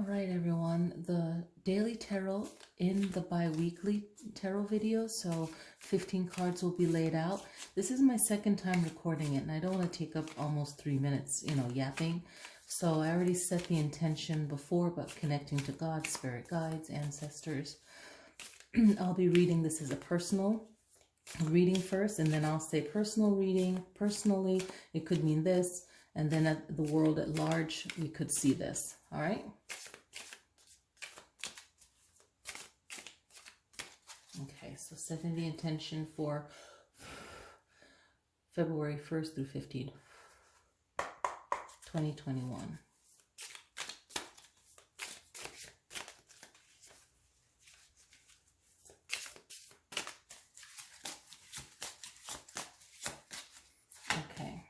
All right, everyone, the daily tarot in the bi-weekly tarot video, so 15 cards will be laid out. This is my second time recording it, and I don't want to take up almost 3 minutes, yapping. So I already set the intention before about connecting to God, spirit guides, ancestors. I'll be reading this as a personal reading first, and then I'll say personal reading. Personally, it could mean this, and then at the world at large, we could see this. All right? Okay, so setting the intention for February 1st through 15th, 2021. Okay.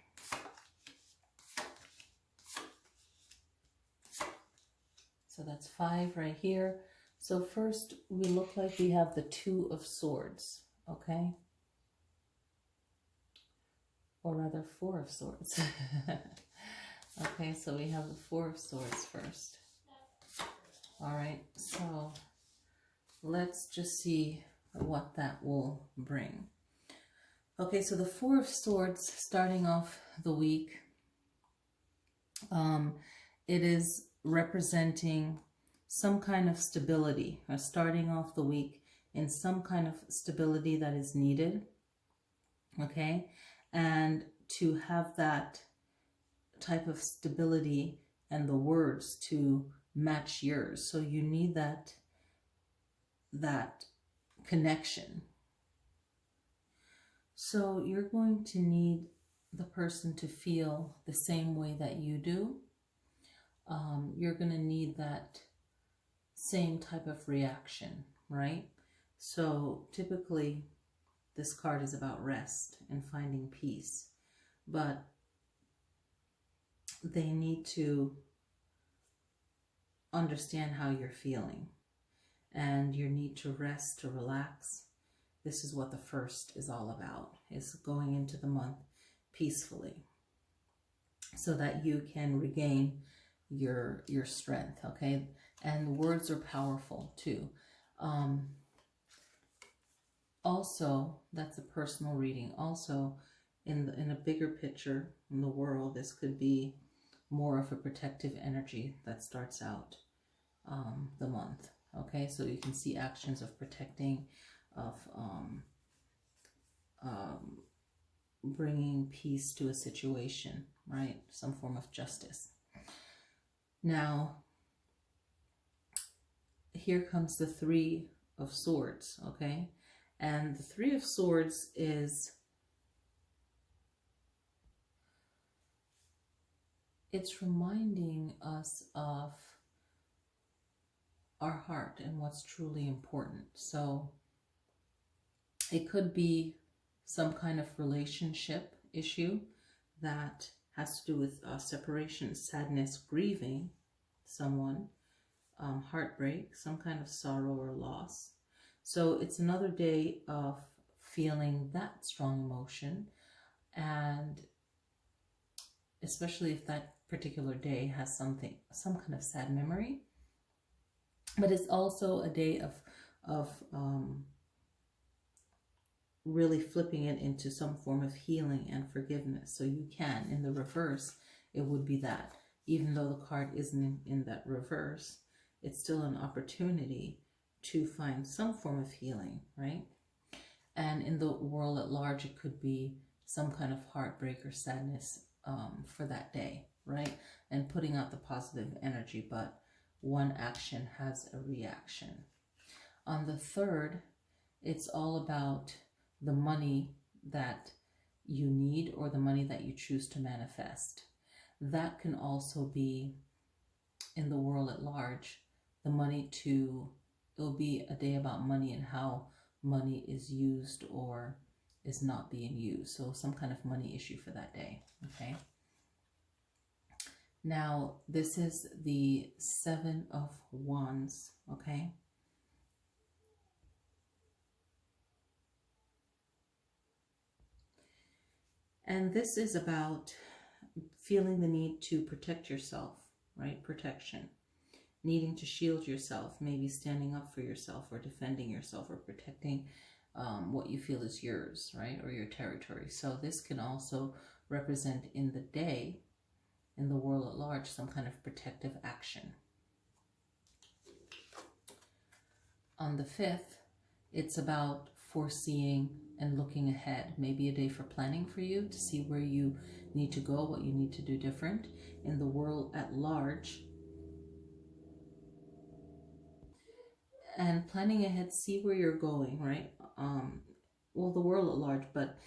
So that's 5 right here. So first, we look like we have the 2 of Swords, okay? Or rather, 4 of Swords. Okay, so we have the 4 of Swords first. All right, so let's just see what that will bring. Okay, so the 4 of Swords, starting off the week, it is representing some kind of stability, or starting off the week in some kind of stability that is needed, okay? And to have that type of stability and the words to match yours. So you need that connection. So you're going to need the person to feel the same way that you do. You're going to need that same type of reaction, right? So typically this card is about rest and finding peace, but they need to understand how you're feeling and your need to rest, to relax. This is what the first is all about, is going into the month peacefully so that you can regain your strength, okay? And words are powerful too. Also, that's a personal reading. Also, in a bigger picture in the world, this could be more of a protective energy that starts out the month. Okay, so you can see actions of protecting, of bringing peace to a situation, right? Some form of justice. Now, here comes the 3 of Swords, okay? And the 3 of Swords is, it's reminding us of our heart and what's truly important. So it could be some kind of relationship issue that has to do with separation, sadness, grieving someone, heartbreak, some kind of sorrow or loss. So it's another day of feeling that strong emotion, and especially if that particular day has some kind of sad memory. But it's also a day of really flipping it into some form of healing and forgiveness. So you can, in the reverse, it would be that. Even though the card isn't in that reverse, it's still an opportunity to find some form of healing, right? And in the world at large, it could be some kind of heartbreak or sadness for that day, right? And putting out the positive energy, but one action has a reaction. On the 3rd, it's all about the money that you need or the money that you choose to manifest. That can also be, in the world at large, the money to, it'll be a day about money and how money is used or is not being used. So some kind of money issue for that day, okay? Now, this is the 7 of Wands, okay? And this is about feeling the need to protect yourself, right? Protection. needing to shield yourself, maybe standing up for yourself or defending yourself or protecting what you feel is yours, right, or your territory. So this can also represent in the day, in the world at large, some kind of protective action. On the 5th, it's about foreseeing and looking ahead. Maybe a day for planning for you to see where you need to go, what you need to do different in the world at large. And planning ahead, see where you're going, right? Well, the world at large, but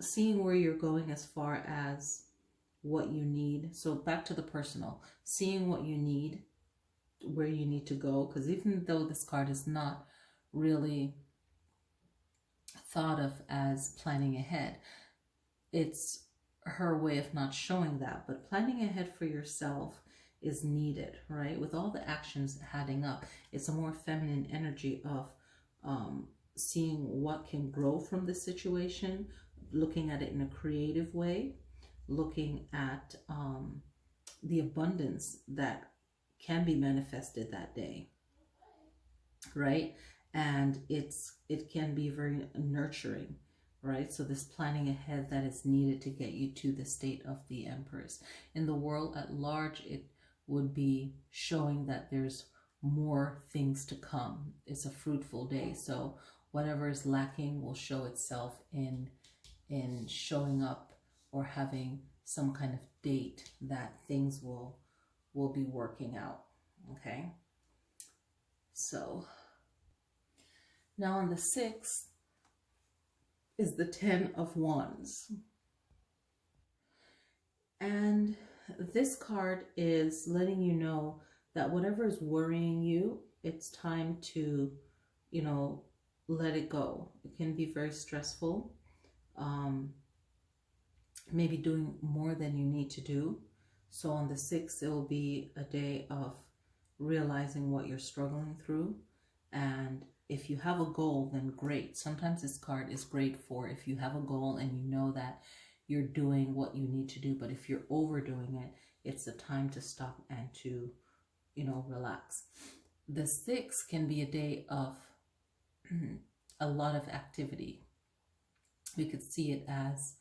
seeing where you're going as far as what you need. So back to the personal, seeing what you need, where you need to go, because even though this card is not really thought of as planning ahead, it's her way of not showing that. But planning ahead for yourself is needed, right? With all the actions adding up, it's a more feminine energy of seeing what can grow from the situation, looking at it in a creative way, looking at the abundance that can be manifested that day, right? And it can be very nurturing, right? So this planning ahead that is needed to get you to the state of the Empress. In the world at large, it would be showing that there's more things to come. It's a fruitful day. So whatever is lacking will show itself in showing up or having some kind of date that things will be working out. Okay. So now on the 6th is the 10 of Wands. And this card is letting you know that whatever is worrying you, it's time to, you know, let it go. It can be very stressful. Maybe doing more than you need to do. So on the 6th, it will be a day of realizing what you're struggling through. And if you have a goal, then great. Sometimes this card is great for if you have a goal and you know that you're doing what you need to do. But if you're overdoing it, it's the time to stop and to, you know, relax. The 6th can be a day of a lot of activity. We could see it as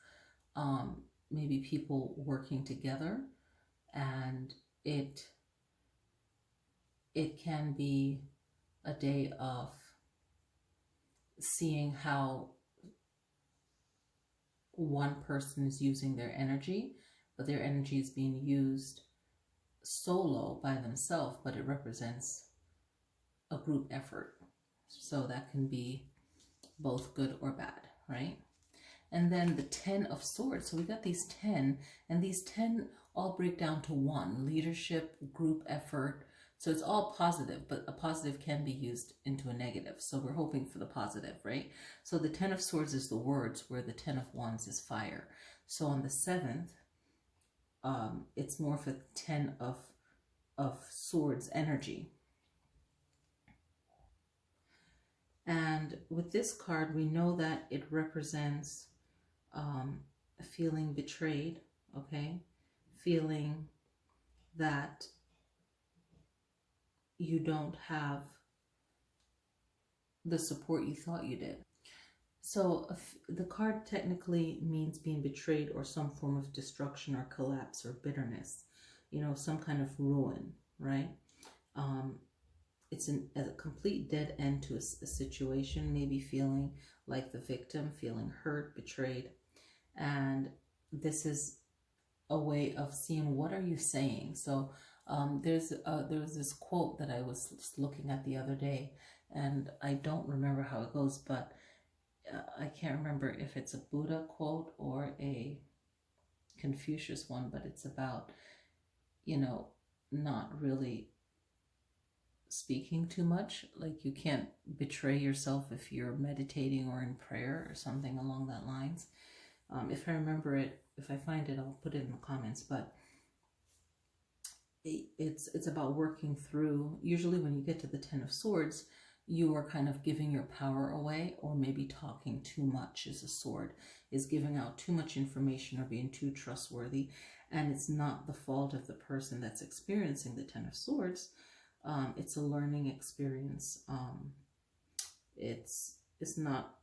maybe people working together, and it can be a day of seeing how one person is using their energy, but their energy is being used solo by themselves, but it represents a group effort. So that can be both good or bad, right? And then the 10 of Swords. So we got these 10, and these 10 all break down to 1. Leadership, group effort. So it's all positive, but a positive can be used into a negative. So we're hoping for the positive, right? So the 10 of Swords is the words, where the 10 of Wands is fire. So on the 7th, it's more of a 10 of Swords energy. And with this card, we know that it represents feeling betrayed, okay? Feeling that you don't have the support you thought you did. So the card technically means being betrayed or some form of destruction or collapse or bitterness, you know, some kind of ruin, right? It's a complete dead end to a situation, maybe feeling like the victim, feeling hurt, betrayed. And this is a way of seeing, what are you saying? So there was this quote that I was looking at the other day, and I don't remember how it goes, but I can't remember if it's a Buddha quote or a Confucius one, but it's about, you know, not really speaking too much. Like, you can't betray yourself if you're meditating or in prayer or something along that lines. If I remember it, if I find it, I'll put it in the comments. But it's about working through. Usually when you get to the 10 of Swords, you are kind of giving your power away, or maybe talking too much is a sword, is giving out too much information or being too trustworthy. And it's not the fault of the person that's experiencing the Ten of Swords. It's a learning experience. It's not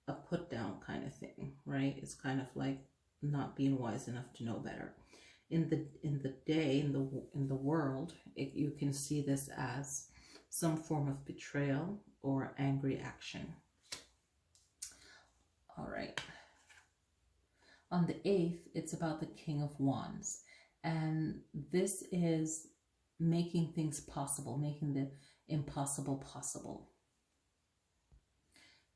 a put down kind of thing, right? It's kind of like not being wise enough to know better. In the world, you can see this as some form of betrayal or angry action. All right. On the 8th, it's about the King of Wands. And this is making things possible, making the impossible possible.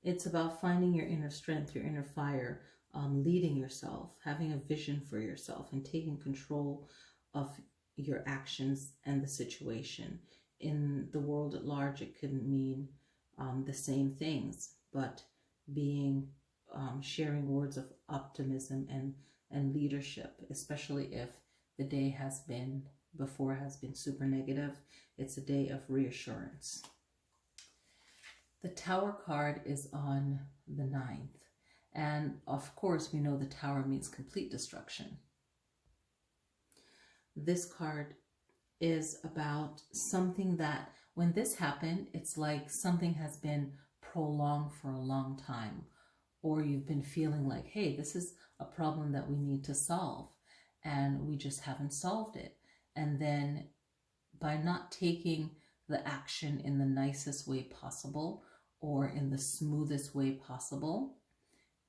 It's about finding your inner strength, your inner fire, leading yourself, having a vision for yourself, and taking control of your actions and the situation. In the world at large, it could mean the same things, but sharing words of optimism and leadership, especially if the day has been super negative. It's a day of reassurance. The Tower card is on the 9th. And of course, we know the Tower means complete destruction. This card is about something that, when this happened, it's like something has been prolonged for a long time, or you've been feeling like, hey, this is a problem that we need to solve, and we just haven't solved it. And then by not taking the action in the nicest way possible, or in the smoothest way possible,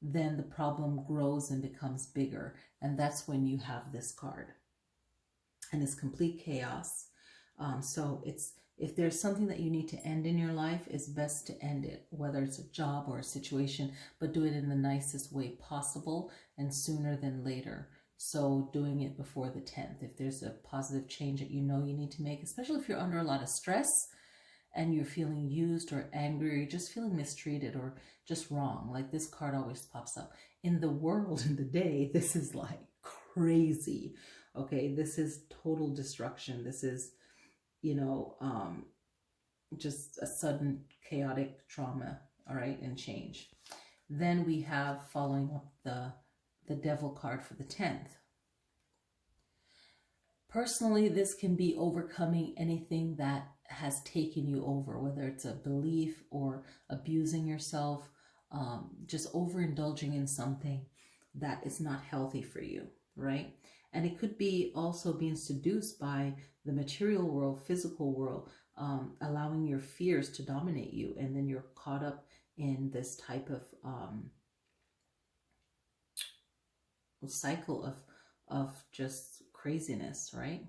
then the problem grows and becomes bigger. And that's when you have this card. And it's complete chaos. So if there's something that you need to end in your life, it's best to end it, whether it's a job or a situation, but do it in the nicest way possible and sooner than later. So doing it before the 10th, if there's a positive change that you know you need to make, especially if you're under a lot of stress and you're feeling used or angry, or you're just feeling mistreated or just wrong, like this card always pops up. In the world, in the day, this is like crazy. Okay, this is total destruction. This is, just a sudden chaotic trauma, all right, and change. Then we have, following up, the Devil card for the 10th. Personally, this can be overcoming anything that has taken you over, whether it's a belief or abusing yourself, just overindulging in something that is not healthy for you, right? And it could be also being seduced by the material world, physical world, allowing your fears to dominate you. And then you're caught up in this type of cycle of just craziness, right?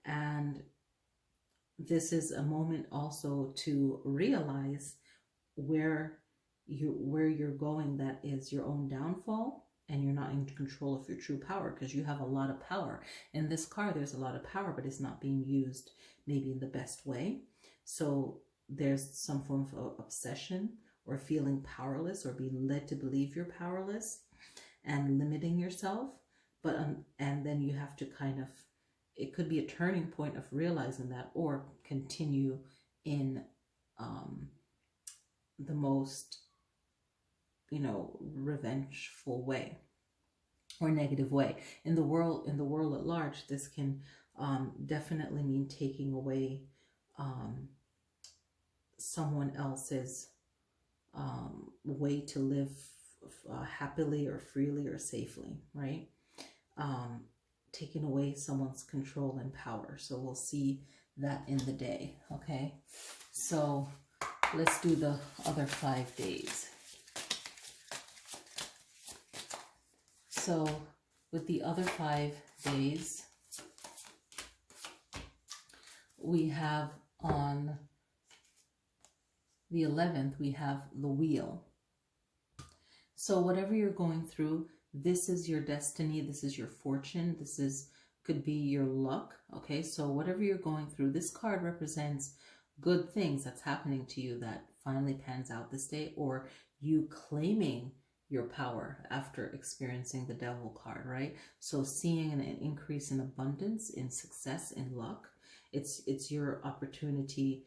And this is a moment also to realize where you're going, that is your own downfall, and you're not in control of your true power, because you have a lot of power. In this card, there's a lot of power, but it's not being used maybe in the best way. So there's some form of obsession or feeling powerless, or being led to believe you're powerless and limiting yourself. But and then you have to kind of, it could be a turning point of realizing that, or continue in the most revengeful way or negative way. In the world at large, this can definitely mean taking away someone else's way to live happily or freely or safely, right? Taking away someone's control and power. So we'll see that in the day. Okay, so let's do the other 5 days. So with the other 5 days, we have on the 11th, we have the Wheel. So whatever you're going through, this is your destiny, this is your fortune, could be your luck. Okay, so whatever you're going through, this card represents good things that's happening to you that finally pans out this day, or you claiming your power after experiencing the Devil card, right? So seeing an increase in abundance, in success, in luck. It's your opportunity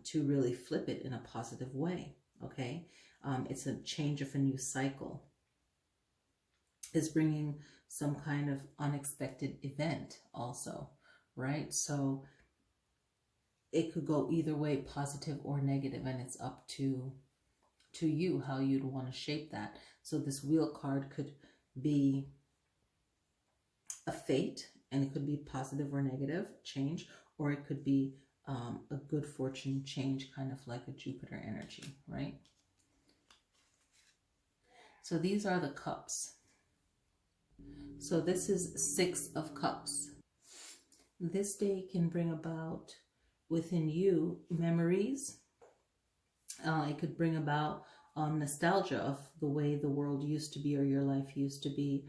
to really flip it in a positive way. Okay, it's a change of a new cycle. It's bringing some kind of unexpected event also, right? So it could go either way, positive or negative, and it's up to you how you'd want to shape that. So this wheel card could be a fate, and it could be positive or negative change, or it could be a good fortune change, kind of like a Jupiter energy, right? So these are the cups. So this is 6 of Cups. This day can bring about within you memories. It could bring about nostalgia of the way the world used to be or your life used to be.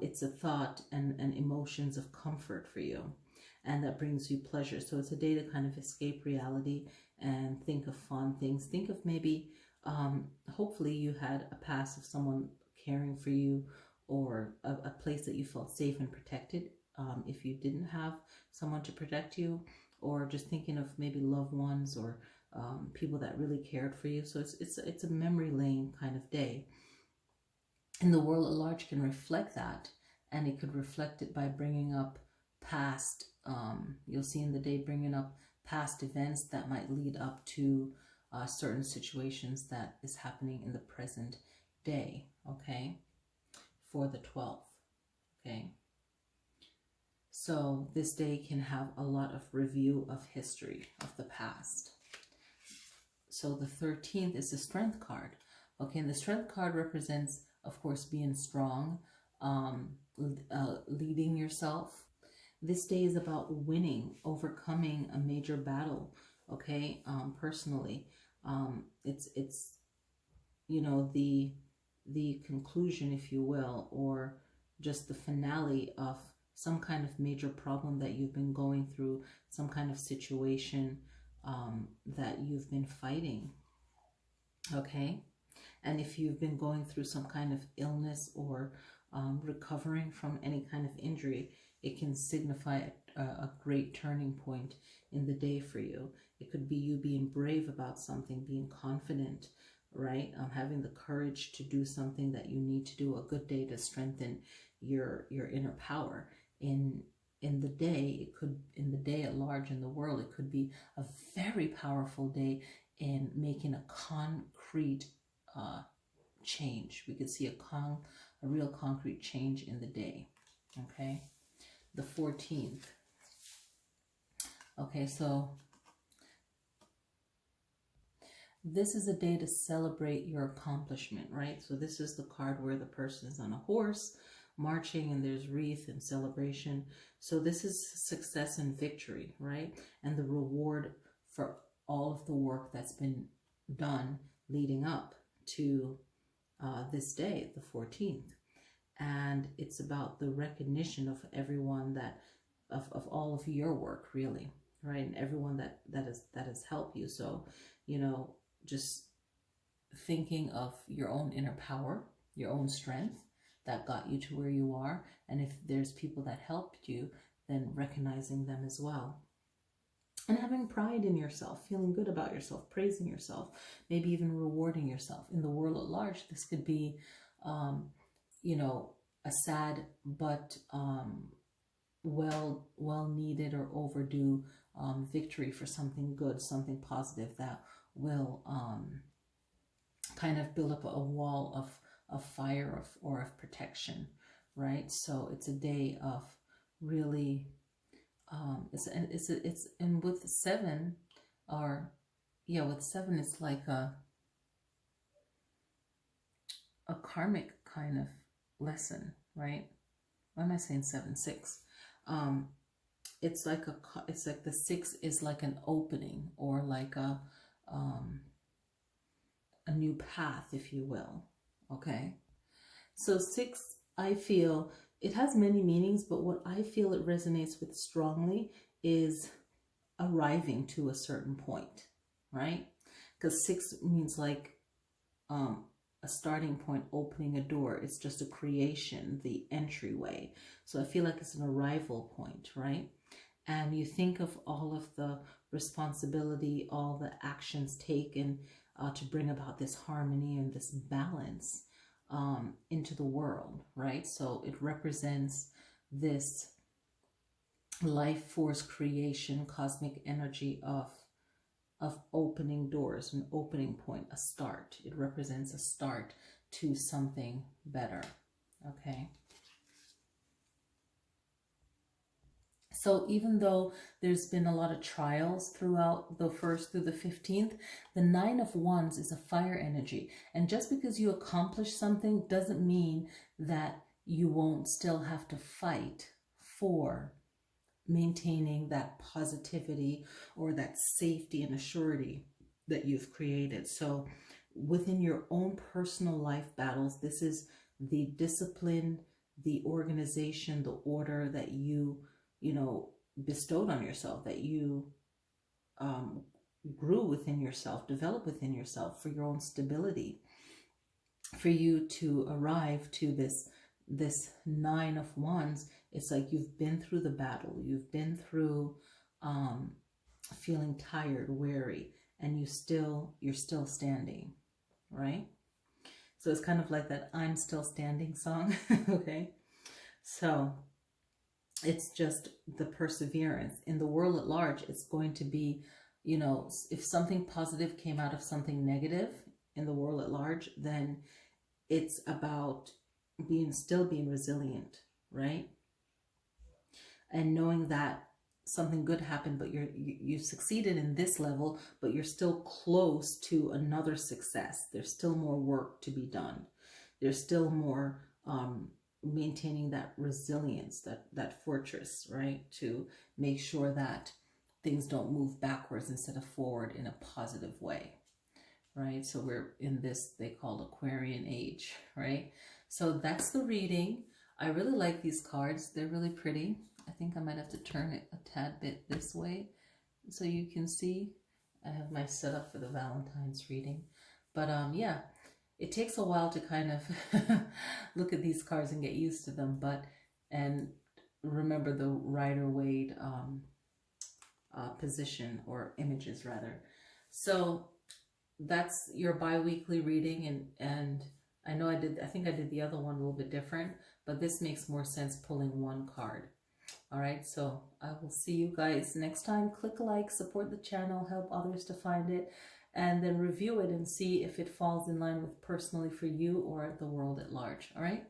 It's a thought and emotions of comfort for you, and that brings you pleasure. So it's a day to kind of escape reality and think of fun things. Think of maybe, hopefully you had a past of someone caring for you, or a place that you felt safe and protected. If you didn't have someone to protect you, or just thinking of maybe loved ones or people that really cared for you. So it's a memory lane kind of day. And the world at large can reflect that, and it could reflect it by bringing up past, you'll see in the day, bringing up past events that might lead up to certain situations that is happening in the present day, okay, for the 12th, okay. So this day can have a lot of review of history of the past. So the 13th is the Strength card, okay, and the Strength card represents, of course, being strong, leading yourself. This day is about winning, overcoming a major battle, okay, personally. It's you know, the conclusion, if you will, or just the finale of some kind of major problem that you've been going through, some kind of situation that you've been fighting, okay? And if you've been going through some kind of illness or recovering from any kind of injury, it can signify a great turning point in the day for you. It could be you being brave about something, being confident, right? Having the courage to do something that you need to do. A good day to strengthen your inner power. In the day, it could, in the day at large in the world, it could be a very powerful day in making a concrete change. We could see a real concrete change in the day, okay? The 14th. Okay, so this is a day to celebrate your accomplishment, right? So this is the card where the person is on a horse marching, and there's wreath and celebration. So this is success and victory, right? And the reward for all of the work that's been done leading up to this day, the 14th. And it's about the recognition of everyone that, of all of your work, really, right? And everyone that has helped you. So, you know, just thinking of your own inner power, your own strength that got you to where you are. And if there's people that helped you, then recognizing them as well. And having pride in yourself, feeling good about yourself, praising yourself, maybe even rewarding yourself. In the world at large, this could be, you know, a sad but well needed or overdue victory for something good, something positive that will kind of build up a wall of fire or of protection, right? So it's a day of really, it's and with 7, or yeah, with 7, it's like a karmic kind of lesson, right? Why am I saying 7? 6. It's like the 6 is like an opening, or like a new path, if you will. Okay, so 6, I feel it has many meanings, but what I feel it resonates with strongly is arriving to a certain point, right? Because 6 means like a starting point, opening a door. It's just a creation, the entryway. So I feel like it's an arrival point, right? and you think of all of the responsibility, all the actions taken to bring about this harmony and this balance into the world, right? So it represents this life force creation, cosmic energy of opening doors, an opening point, a start. It represents a start to something better. Okay. So even though there's been a lot of trials throughout the 1st through the 15th, the 9 of Wands is a fire energy. And just because you accomplish something doesn't mean that you won't still have to fight for maintaining that positivity or that safety and assurity that you've created. So within your own personal life battles, this is the discipline, the organization, the order that you bestowed on yourself, that you grew within yourself, developed within yourself for your own stability, for you to arrive to this 9 of Wands. It's like you've been through the battle, you've been through feeling tired, weary, and you're still standing, right? So it's kind of like that I'm Still Standing song. Okay, so it's just the perseverance in the world at large. It's going to be, if something positive came out of something negative in the world at large, then it's about still being resilient, right? And knowing that something good happened, but you succeeded in this level, but you're still close to another success. There's still more work to be done. There's still more maintaining that resilience, that fortress, right? To make sure that things don't move backwards instead of forward in a positive way, right? So we're in this, they call Aquarian age, right? So that's the reading. I really like these cards. They're really pretty. I think I might have to turn it a tad bit this way so you can see. I have my setup for the Valentine's reading. But yeah, it takes a while to kind of look at these cards and get used to them, and remember the Rider-Waite position, or images rather. So that's your bi-weekly reading, and I know I think I did the other one a little bit different, but this makes more sense pulling one card. All right, so I will see you guys next time. Click like, support the channel, help others to find it, and then review it and see if it falls in line with personally for you or the world at large. All right.